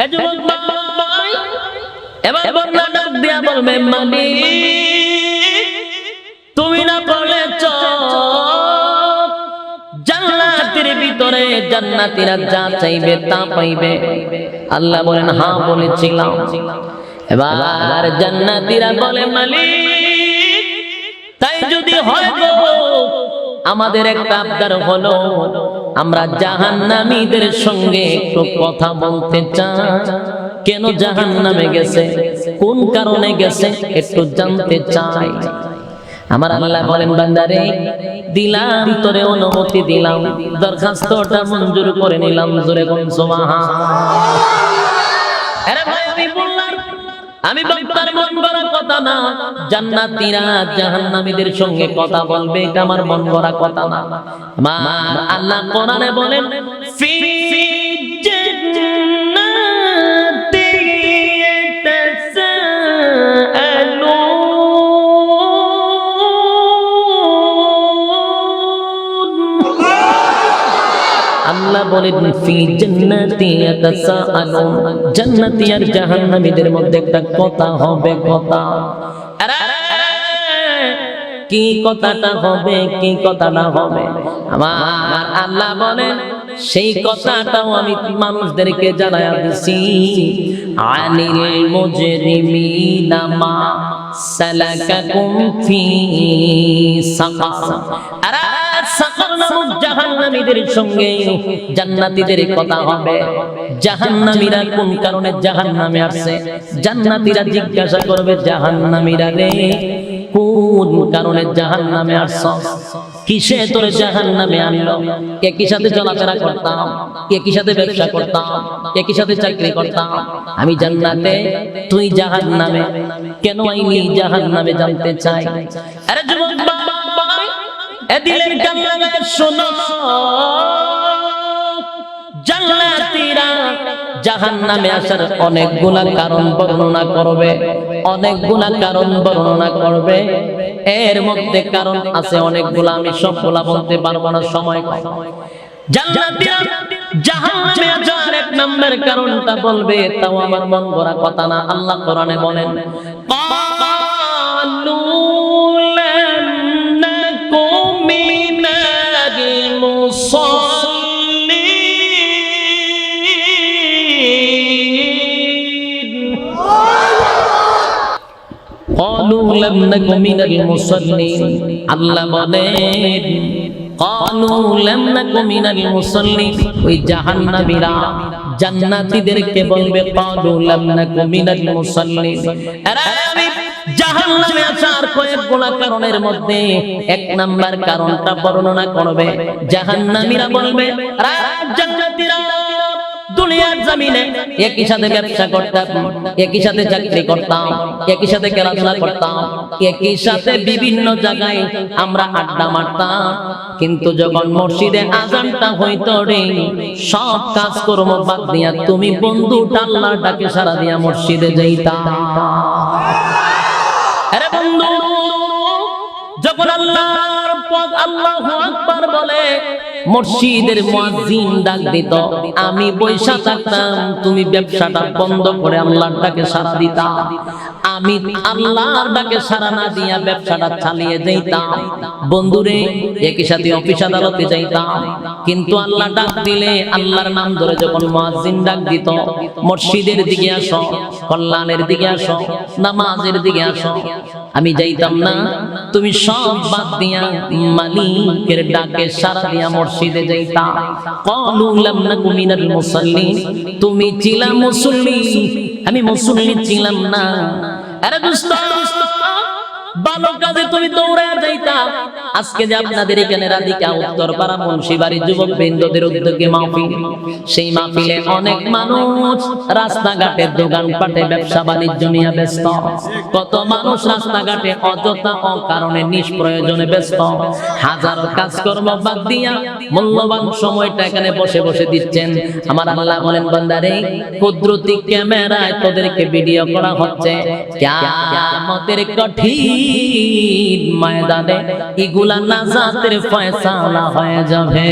হে যুবক ভাই, এবার বন্যা ডাক দিয়া বলবে মালিক তুমি না বলেছ জান্নাতের ভিতরে জান্নাতীরা যা চাইবে তা পাইবে। আল্লাহ বলেন হ্যাঁ বলেছিলাম। এবার জান্নাতীরা বলে মালিক তাই যদি হয় গো আমাদের একটা আবদার হলো আমরা জাহান্নামীদের সঙ্গে একটু কথা বলতে চাই। কেন জাহান্নামে গেছে, কোন কারণে গেছে একটু জানতে চাই। আমার আল্লাহ বলেন বান্দারে দিলাম তোরে অনুমতি দিলাম, দরখাস্তটা মঞ্জুর করে নিলাম। জোরে বল সুবহানাল্লাহ। আরে ভাই আমি বললাম আমি বক্তার মন গড়া কথা না, জান্নাতীরা জাহান্নামীদের সঙ্গে কথা বলবে এটা আমার মন গড়া কথা না। আমার আল্লাহ কোরআনে বলেন ফি জান্নাতি আল্লাহ বলেন ফি জান্নাতি ইয়াতাসাআলুন, জান্নাতি আর জাহান্নামীদের মধ্যে একটা কথা হবে। কথা কি কথাটা হবে, কি কথাটা হবে? আমার আল্লাহ বলেন সেই কথাটাও আমি মানুষদেরকে জানায়া দিছি। আনিল মুজরিমিনা মা সালাকাকুম ফি সাকার, সাকার নামক জাহান্নামীদের সঙ্গে জান্নাতীদের কথা হবে। জাহান্নামীরা কোন কারণে জাহান্নামে আসছে, জান্নাতীরা জিজ্ঞাসা করবে জাহান্নামীরা রে কোন কারণে জাহান্নামে আসছো, কিসে তোরে জাহান্নামে আনলো? একই সাথে চলাফেরা করতাম, একই সাথে ব্যবসা করতাম, একই সাথে চাকরি করতাম, আমি জান্নাতে তুই জাহান্নামে, কেন আইলি জাহান্নামে জানতে চাই। আরে যুবক ভাই এ দিলের কান লাগায় শোনো, জান্নাতীরা জাহান্নামে আসার অনেকগুলা কারণ বর্ণনা করবে, অনেকগুলা কারণ বর্ণনা করবে। এর মধ্যে কারণ আছে অনেকগুলা, আমি সবগুলা বলতে পারবো না, সময় কম। জান্নাতীরা জাহান্নামে আসার এক নম্বর কারণটা বলবে, তাও আমার মন গড়া কথা না। আল্লাহ কোরআনে বলেন ক্বালু লাম নাকু মিনাল قالوا لم نك من المصلين, আল্লাহ বলেন قالوا لم نك من المصلين, ওই জাহান্নামীরা জান্নাতীদেরকে বলবে قالوا لم نك من المصلين। আরে আমি জাহান্নামে আসার কয়েকগুলা কারণের মধ্যে এক নাম্বার কারণটা বর্ণনা করবে। জাহান্নামীরা বলবে জান্নাতীরা দুনিয়ার জমিনে একই সাথে ব্যবসা করতাম, একই সাথে চাকরি করতাম, একই সাথে খেলাধুলা করতাম, একই সাথে বিভিন্ন জায়গায় আমরা আড্ডা মারতাম, কিন্তু যখন মসজিদে আযানটা হইতো রে সব কাজ কর্ম বাদ দিয়া তুমি বন্ধুটা আল্লাহর ডাকে সাড়া দিয়া মসজিদে যাইতা। আরে বন্ধু যখন আল্লাহর পথ আল্লাহু আকবার বলে মসজিদের মুয়াজ্জিন ডাক দিত, আমি বৈশা থাকতাম, তুমি ব্যবসাটা বন্ধ করে আল্লাহর ডাকে সাড়া দিতা। আমি আল্লাহর ডাকে সাড়া না দিয়া ব্যবসাটা চালিয়ে যাইতাম। বন্ধুরে একই সাথে অফিস আদালতে যাইতাম, কিন্তু আল্লাহ ডাক দিলে আল্লাহর নাম ধরে যখন মুয়াজ্জিন ডাক দিত মসজিদের দিকে আসো, কল্যাণের দিকে আসো, নামাজের দিকে আসো, আমি যাইতাম না। তুমি সব বাদ দিয়া মালিকের ডাকে সাড়া দিয়া মসজিদে যাইতা। ক্বালু লাম নাকু মিনাল মুসাল্লিন, তুমি ছিলা মুসল্লি, আমি মুসল্লি ছিলাম না। আরে দোস্ত ভালো কাজে তুমি দৌড়ায় যাইতা। আজকে যে আপনাদের এখানে রাধিকা উত্তরপাড়া মুন্সিবাড়ি যুবক বৃন্দদের উদ্যোগে মাহফিল, সেই মাহফিলে অনেক মানুষ রাস্তাঘাটে দোকানপাটে ব্যবসা বাণিজ্য নিয়ে ব্যস্ত। কত মানুষ রাস্তাঘাটে অযথা অকারণে নিষ্প্রয়োজনে ব্যস্ত, হাজারো কাজকর্ম বাদ দিয়া মূল্যবান সময়টা এখানে বসে বসে দিচ্ছেন। আমার আল্লাহ বলেন বান্দারে কুদরতি ক্যামেরায় তোদেরকে ভিডিও করা হচ্ছে, কিয়ামতের কঠিন ময়দানে এগুলা নাজাতের ফয়সালা হয়ে যাবে।